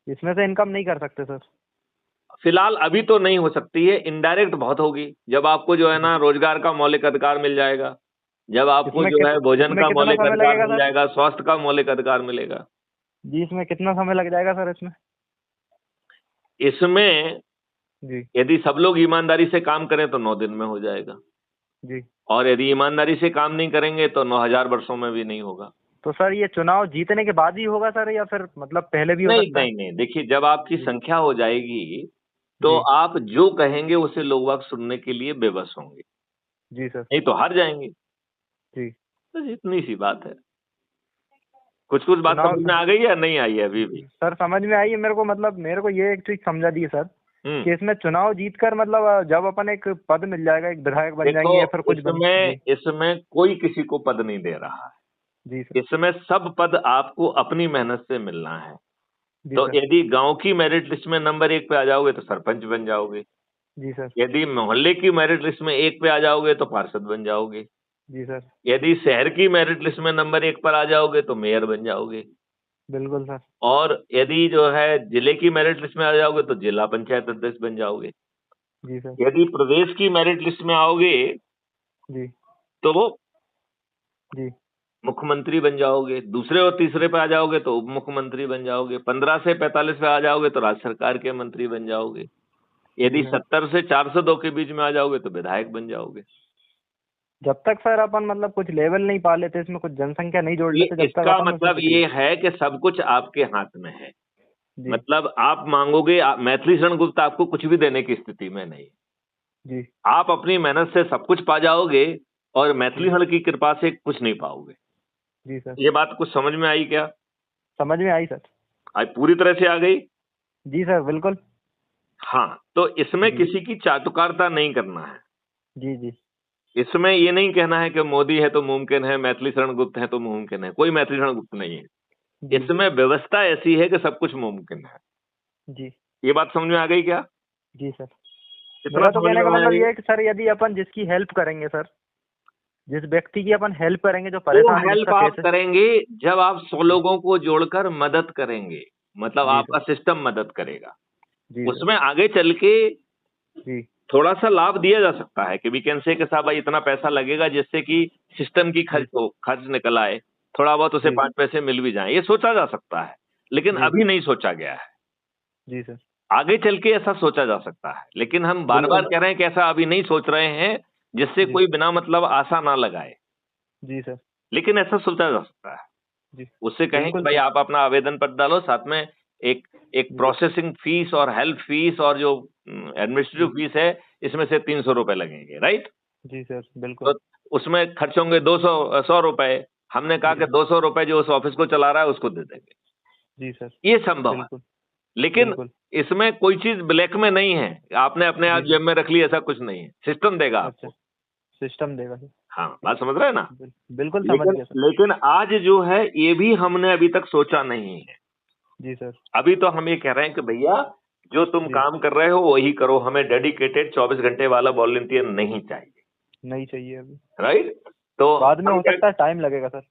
A: इसमें से इनकम नहीं कर सकते सर।
B: फिलहाल अभी तो नहीं हो सकती है, इनडायरेक्ट बहुत होगी। जब आपको जो है ना रोजगार का मौलिक अधिकार मिल जाएगा, जब आपको जो है भोजन
A: इसमें
B: का
A: कितना
B: मौलिक
A: समय
B: अधिकार
A: लगेगा
B: मिल
A: सर?
B: जाएगा, स्वास्थ्य का मौलिक अधिकार मिलेगा।
A: जी, इसमें कितना समय लग जाएगा सर इसमें?
B: इसमें
A: जी।
B: यदि सब लोग ईमानदारी से काम करें तो 9 दिन में हो जाएगा,
A: जी।
B: और यदि ईमानदारी से काम नहीं करेंगे तो 9,000 वर्षों में भी नहीं होगा।
A: तो सर ये चुनाव जीतने के बाद ही होगा सर, या फिर मतलब पहले भी हो
B: नहीं
A: सकता है?
B: नहीं नहीं, देखिए जब आपकी
A: जी।
B: संख्या हो जाएगी तो
A: जी।
B: आप जो कहेंगे उसे लोग वाग सुनने के लिए बेबस होंगे,
A: जी सर।
B: नहीं तो हार जाएंगे।
A: जी।
B: बस इतनी सी बात है। कुछ कुछ बात
A: चुनाव
B: समझ में आ गई है या नहीं आई है अभी भी?
A: सर समझ में आई है मेरे को, मतलब मेरे को ये एक चीज समझा दी है सर,
B: हम्म।
A: कि इसमें चुनाव जीतकर मतलब जब अपन एक पद मिल जाएगा, एक विधायक बन
B: देखो,
A: जाएंगे या फिर कुछ बन।
B: इसमें
A: जी।
B: इसमें कोई किसी को पद नहीं दे रहा
A: जी
B: है,
A: सर।
B: इसमें सब पद आपको अपनी मेहनत से मिलना है।
A: जी
B: तो
A: सर।
B: यदि गांव की मेरिट लिस्ट में नंबर 1 पे आ जाओगे तो सरपंच बन जाओगे,
A: जी सर।
B: यदि मोहल्ले की मेरिट लिस्ट में 1 पे आ जाओगे तो पार्षद बन जाओगे,
A: जी सर।
B: यदि शहर की मेरिट लिस्ट में नंबर 1 पर आ जाओगे तो मेयर बन जाओगे,
A: बिल्कुल सर।
B: और यदि जो है जिले की मेरिट लिस्ट में आ जाओगे तो जिला पंचायत अध्यक्ष बन जाओगे,
A: जी सर।
B: यदि प्रदेश की मेरिट लिस्ट में आओगे
A: जी।
B: तो वो
A: जी।
B: मुख्यमंत्री बन जाओगे, दूसरे और तीसरे पे आ जाओगे तो उप मुख्यमंत्री बन जाओगे, 15 से 45 पे आ जाओगे तो राज्य सरकार के मंत्री बन जाओगे,
A: जी
B: यदि
A: सर।
B: 70 से 402 के बीच में आ जाओगे तो विधायक बन जाओगे।
A: जब तक सर अपन मतलब कुछ लेवल नहीं पा लेते, इसमें कुछ जनसंख्या नहीं जोड़
B: ये
A: लेते, जब तक
B: इसका
A: अपन उसमें
B: मतलब
A: कुछ।
B: ये है कि सब कुछ आपके हाथ में है।
A: जी।
B: मतलब आप मांगोगे, मैथिली शरण गुप्त आपको कुछ भी देने की स्थिति में नहीं है।
A: जी।
B: आप अपनी मेहनत से सब कुछ पा जाओगे और मैथिली
A: जी।
B: शरण की कृपा से कुछ नहीं पाओगे।
A: जी सर।
B: ये बात कुछ समझ में आई क्या?
A: समझ में आई सर।
B: आज पूरी तरह से आ गई?
A: जी सर बिल्कुल।
B: हाँ, तो इसमें
A: जी।
B: किसी की चाटुकारिता नहीं करना है।
A: जी। जी।
B: इसमें ये नहीं कहना है कि मोदी है तो मुमकिन है, मैथिली शरण गुप्त है तो मुमकिन है। कोई मैथिली शरण गुप्त नहीं है।
A: जी।
B: इसमें व्यवस्था ऐसी है कि सब कुछ मुमकिन है।
A: जी।
B: ये बात समझ में आ गई क्या?
A: जी सर।
B: कितना
A: मेरा तो
B: समझ
A: कहने
B: में
A: का
B: आया
A: मतलब
B: ये?
A: ये है कि सर यदि अपन जिसकी हेल्प करेंगे सर, जिस व्यक्ति की अपन हेल्प करेंगे, जो
B: वो
A: परेशान है,
B: हेल्प
A: जिसका
B: आप
A: केस है।
B: करेंगे जब आप 100
A: जी।
B: लोगों को जोड़कर मदद करेंगे, मतलब
A: जी
B: आपका
A: सर।
B: सिस्टम मदद करेगा।
A: जी सर।
B: उसमें आगे चल के
A: जी।
B: थोड़ा सा लाभ दिया जा सकता है कि वी कैन से कि साहब भाई इतना पैसा लगेगा जिससे कि सिस्टम की
A: जी।
B: खर्च निकल आए, थोड़ा बहुत उसे
A: जी।
B: 5 पैसे मिल भी जाए, ये सोचा जा सकता है, लेकिन
A: जी।
B: अभी नहीं सोचा गया है।
A: जी सर।
B: आगे चल के ऐसा सोचा जा सकता है, लेकिन हम बार बार
A: बिल्कुल।
B: कह रहे हैं कि ऐसा अभी नहीं सोच रहे हैं, जिससे
A: जी।
B: कोई बिना मतलब आशा ना लगाए,
A: जी सर।
B: लेकिन ऐसा सोचा जा सकता है।
A: जी।
B: उससे कहें कि
A: बिल्कुल
B: भाई
A: सर।
B: आप अपना आवेदन पत्र डालो, साथ में एक एक
A: जी।
B: प्रोसेसिंग फीस और हेल्प फीस और जो एडमिनिस्ट्रेटिव
A: जी।
B: फीस है, इसमें से 300 रुपए लगेंगे, राइट?
A: जी सर बिल्कुल।
B: तो उसमें खर्च होंगे 100 रुपए। हमने कहा
A: जी।
B: कि 200 रुपए जो उस ऑफिस को चला रहा है उसको दे देंगे।
A: जी सर।
B: ये संभव है,
A: बिल्कुल।
B: लेकिन
A: बिल्कुल।
B: इसमें कोई चीज ब्लैक में नहीं है, आपने अपने आप
A: जी
B: जेब
A: सर।
B: में रख ली, ऐसा कुछ नहीं है, सिस्टम देगा
A: अच्छा।
B: आपको।
A: सिस्टम देगा सर।
B: हाँ, बात समझ रहे हैं ना?
A: बिल्कुल समझ
B: लेकिन
A: गया सर।
B: लेकिन आज जो है ये भी हमने अभी तक सोचा नहीं है।
A: जी सर।
B: अभी तो हम ये कह रहे हैं कि भैया जो तुम
A: जी।
B: काम कर रहे हो वही करो, हमें डेडिकेटेड 24 घंटे वाला वॉलंटियर नहीं चाहिए,
A: नहीं चाहिए अभी।
B: राइट? तो
A: बाद में
B: हम
A: हो
B: क्या,
A: सकता है, टाइम लगेगा सर।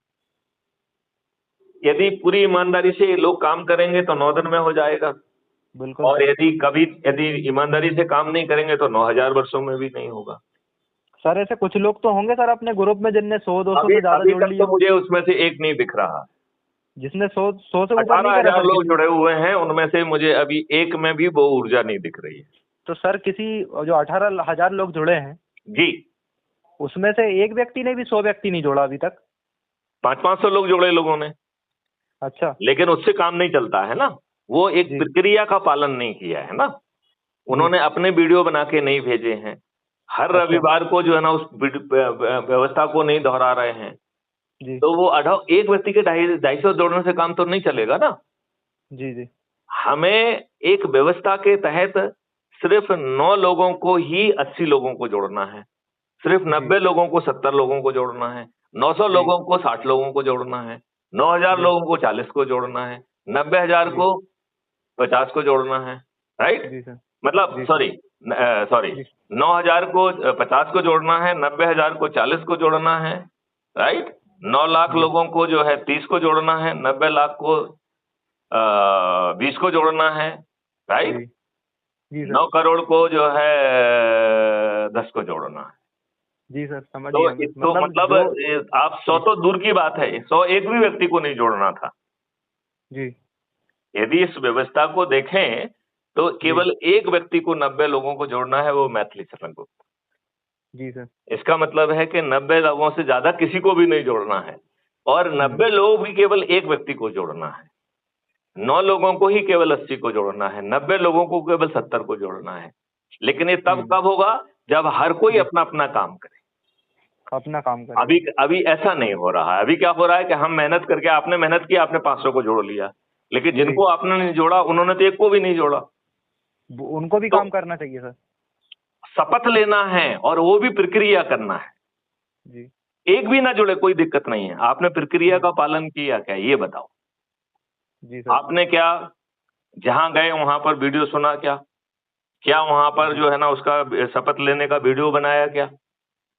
B: यदि पूरी ईमानदारी से ये लोग काम करेंगे तो 9 दिन में हो जाएगा,
A: बिल्कुल
B: और
A: सर।
B: यदि ईमानदारी से काम नहीं करेंगे तो 9,000 वर्षों में भी नहीं होगा।
A: सर ऐसे कुछ लोग तो होंगे सर अपने ग्रुप में जिनने 100-200
B: अभी
A: से ज्यादा
B: अभी
A: जोड़
B: तक
A: लिया
B: तो
A: हो,
B: मुझे उसमें से एक नहीं दिख रहा।
A: जिसने 100 से ऊपर नहीं करा
B: 18,000
A: सर
B: लोग
A: किसी।
B: जुड़े हुए हैं, उनमें से मुझे अभी एक में भी वो ऊर्जा नहीं दिख रही है।
A: तो सर किसी, जो 18,000 लोग जुड़े हैं,
B: जी,
A: उसमें से एक व्यक्ति ने भी 100 व्यक्ति नहीं जोड़ा अभी तक।
B: 500-500 लोग जुड़े लोगों ने,
A: अच्छा।
B: लेकिन उससे काम नहीं चलता है ना। वो एक
A: जी।
B: प्रक्रिया का पालन नहीं किया है ना,
A: जी।
B: उन्होंने अपने वीडियो बना के नहीं भेजे हैं, हर
A: अच्छा।
B: रविवार को जो है ना उस व्यवस्था को नहीं दोहरा रहे हैं।
A: जी।
B: तो वो एक व्यक्ति के 250 जोड़ने से काम तो नहीं चलेगा ना।
A: जी। जी।
B: हमें एक व्यवस्था के तहत सिर्फ 9 लोगों को ही 80 लोगों को जोड़ना है, सिर्फ
A: जी।
B: 90 लोगों को 70 लोगों को जोड़ना है, 900
A: जी।
B: लोगों को 60 लोगों को जोड़ना है, 9,000
A: जी।
B: लोगों को 40 को जोड़ना है, 90,000
A: जी।
B: को 50 को जोड़ना है, राइट?
A: जी सर।
B: मतलब
A: जी सर।
B: सॉरी,
A: जी।
B: 9,000 को 50 को जोड़ना है, 90,000 को 40 को जोड़ना है, राइट? 9 लाख
A: जी।
B: लोगों को जो है 30 को जोड़ना है, 90 लाख को 20 को जोड़ना है, राइट?
A: जी। जी सर।
B: 9 करोड़ को जो है 10 को जोड़ना है।
A: जी सर, समझ
B: तो
A: गया मैं।
B: तो
A: मतलब
B: मतलब
A: जो
B: आप 100 तो दूर की बात है, 100 एक भी व्यक्ति को नहीं जोड़ना था।
A: जी
B: यदि इस व्यवस्था को देखें तो
A: जी
B: केवल एक व्यक्ति को 90 लोगों को जोड़ना है, वो मैथिली शरण गुप्त।
A: जी सर।
B: इसका मतलब है कि 90 लोगों से ज्यादा किसी को भी नहीं जोड़ना है, और 90 लोग भी केवल एक व्यक्ति को जोड़ना है। 9 लोगों को ही केवल 80 को जोड़ना है, 90 लोगों को केवल 70 को जोड़ना है। लेकिन ये तब कब होगा, जब हर कोई
A: जी,
B: अपना अपना काम करे।
A: अपना काम
B: अभी
A: करेगा।
B: अभी ऐसा नहीं हो रहा है। अभी क्या हो रहा है कि हम मेहनत करके, आपने मेहनत की, आपने 500 को जोड़ लिया, लेकिन
A: जी,
B: जिनको आपने नहीं जोड़ा उन्होंने तो एक को भी नहीं जोड़ा।
A: उनको भी
B: तो
A: काम करना चाहिए सर।
B: शपथ लेना है और वो भी प्रक्रिया करना है।
A: जी
B: एक भी ना जुड़े कोई दिक्कत नहीं है, आपने प्रक्रिया
A: जी
B: का पालन किया क्या, ये बताओ।
A: जी सर।
B: आपने क्या जहां गए वहां पर वीडियो सुना क्या, क्या वहां पर
A: जी।
B: जो है ना उसका शपथ लेने का वीडियो बनाया क्या,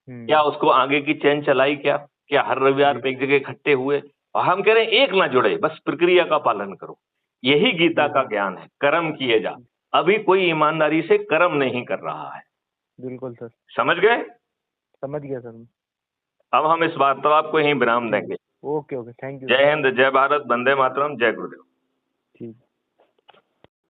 B: क्या उसको आगे की चेन चलाई क्या हर रविवार
A: जी
B: पे एक जगह इकट्ठे हुए। और हम कह रहे हैं एक ना जुड़े, बस प्रक्रिया का पालन करो। यही गीता
A: जी
B: का
A: सर।
B: ज्ञान है, कर्म किए जा। अभी कोई ईमानदारी से कर्म नहीं कर रहा है।
A: बिल्कुल सर।
B: समझ गए।
A: समझ गया सर मैं।
B: अब हम इस वार्तालाप को यहीं विराम
A: ठीक।
B: देंगे।
A: Okay okay, thank you sir.
B: जय हिंद, जय भारत, वंदे मातरम, जय गुरुदेव।
A: ठीक।